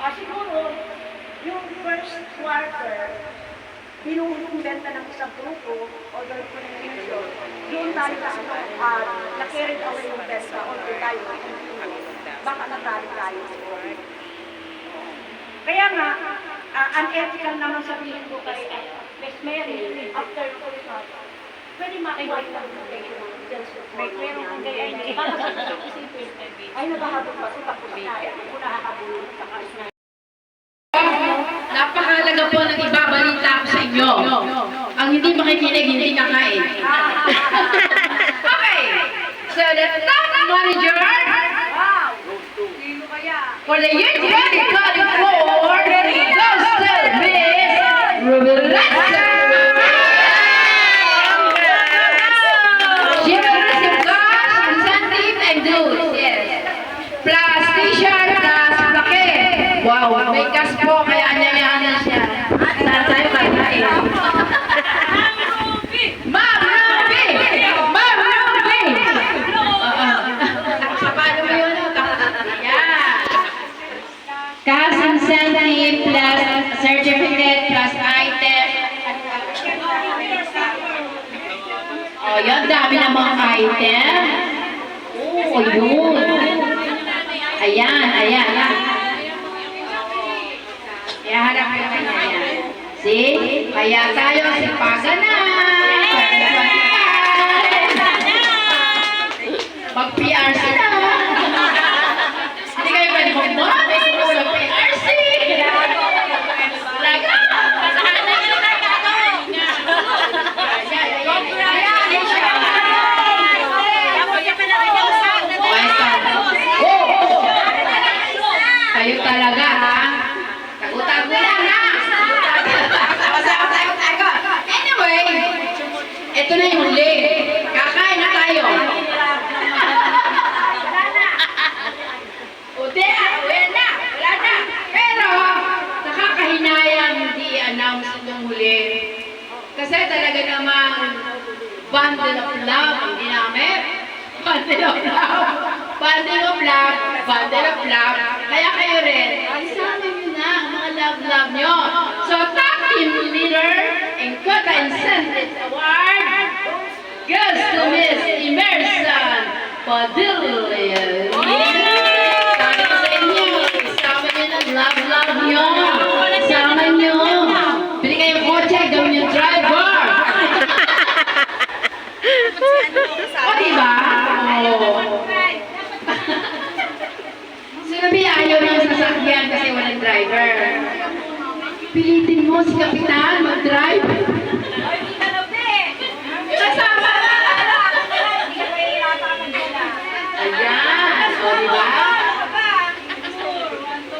Siguro, yung first quarter, binuhong benta ng isang grupo o organization, doon tayo na-carried away yung benta o doon tayo baka natali tayo. Kaya nga, unethical naman sabihin ko kay Miss Mary, after pwede makiwag lang may meron kung gaya ay isipin ay nabahabot ba ito tapos na kung nakakabulong sa kasna. Napakahalaga po ng ibabalita ko sa inyo. Ang hindi makikinig, hindi kakain. Okay. So the top manager for the year 2024 goes to Miss Rubilasa. She will receive cash, incentive, and goods. Yes. Plus t-shirt, plus plaque. Wow, may cash po, kaya anyayahan siya. Saan tayo kakain? Ma'am Ruby! Ma'am Ruby! Sa paano mo yun? Yeah. Cash incentive plus certificate plus item. Oh, yun, dami ng mga item. Oh, yun. Ayan, ayan. Kaya harap ko kanya yan. See? Kaya tayo si Paganan. Mag-PRC na. Hindi kayo pwede mag-money. Mag-PRC. Kayo talaga, ha? Tago-tago lang, ha? Tago-tago. Anyway, ito na yung huli. Kakain na tayo. Wala na. Pero, nakakahinayang hindi i-announce itong huli. Kasi talaga namang bundle of love ang ginamit. Bundle of love. Bundle of love. Bundle of love. Kaya kayo rin, isama nyo na ang mga love-love nyo. So, top team leader and Kota Incentive Award goes to Miss Emerson Padilla. Sabi ko sa inyo, isama nyo ng love-love nyo. Isama nyo. Bili kayong kotse, gawin yung driver. O, diba? Sinabi, ayaw na yung sasakyan kasi walang driver. Pilitin mo si Kapitan mag-drive. Kasama na! Ayan, o diba?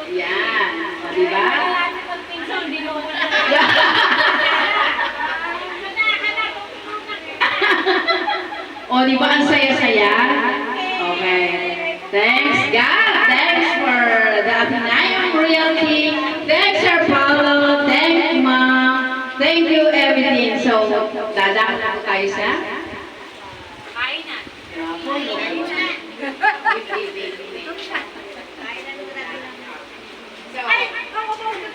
Ayan, o diba? O diba ang saya-saya? Okay. Thanks God. Thanks for the Athenaeum Realty. Thanks Sir Paulo. Thank you Ma'am. Thank you everything. So, dadaan na tayo sa? Kainan.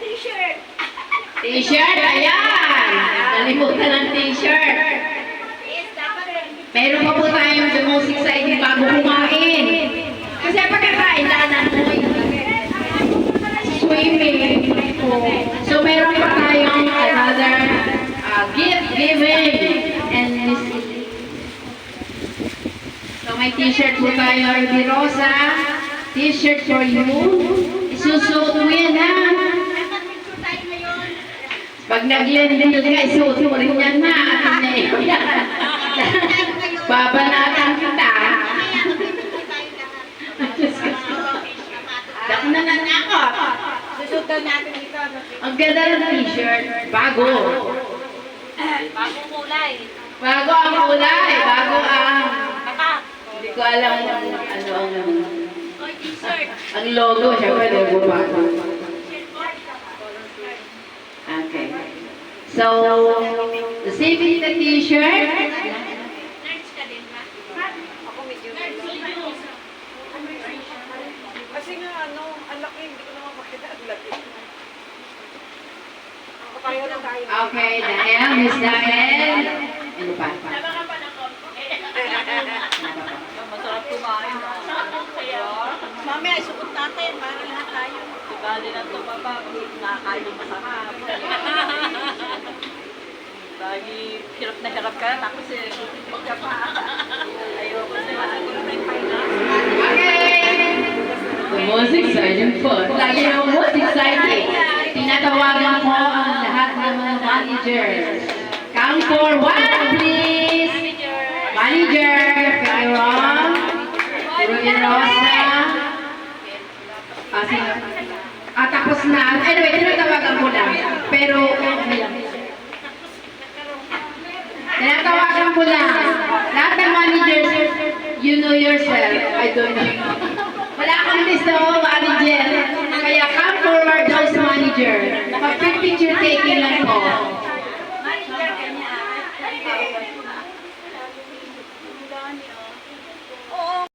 T-shirt. T-shirt, ayan. Nalimutan ng t-shirt. Meron pa po tayong the most exciting bago kumain. Kasi pagkakain, daanan mo swimming. So meron pa tayong another gift giving. And so may t-shirt po tayo, Ruby Rosa. T-shirt for you. Isusuot mo yan, ha? Pag nag-lending ka, isuot mo rin yan, ha? Babanatan kita. Dako na nanakot. Susutan natin ito. Ang ganda ng t-shirt. Bago. Bagong kulay. Bago ang kulay. Bago ang... Hindi ko alam ano ang logo. Siyempre, logo bago. Okay. So, receiving the t-shirt. Kasi nga, ang laki, hindi ko naman Pareho na tayo. Okay, Dael, Miss Dael. Ano pa? Sama ka pa ng konti. Masarap kumain. Kaya, mamaya isuot natin para lahat tayo. Bali na ito, papa. Nakakain ng masarap. Lagi hirap na hirap ka. Tapos huwag ka pa. Ayoko na masagot na yung Okay. The most exciting part. Lagi yung most exciting. Tinatawagan ko ang lahat ng mga managers. Count for one, please. Manager, Figueroa, Ruy Rosa. Tapos na. Anyway, tinatawagan ko lang. Pero, okay lang. Tinatawagan ko lang. Lahat ng managers, you know yourself. I don't know. Wala akong listo, manager. Kaya come forward those manager. Pag-picture taking lang po. Manager ka niya. Oo.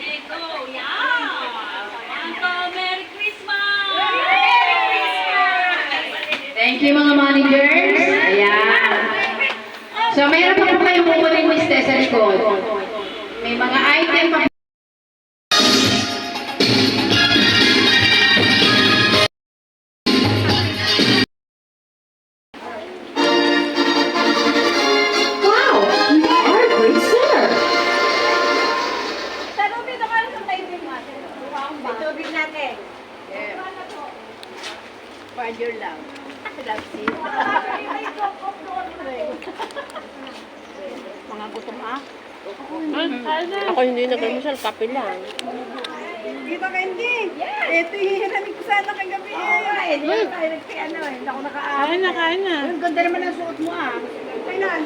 Eko, yeah! Anto, Merry Christmas! Merry Christmas! Thank you mga managers. Ayan. So mayroon pa po kayong kukunin mo sa likod. May mga item pa. Wow! You are a great singer. Sa Ruby, ito ka lang sa table natin. May tubig natin. Find your love. Love seat. May cup doon. Mga gutom ah. Ako hindi nag-almusal, kape lang. Dito ka hindi. Ito hihiramig ko sana kagabi eh. Hindi tayo nagkaya ano eh. Hindi ako nakaahon. Kain na, kain na. Ang ganda naman ang suot mo ah. Kailan?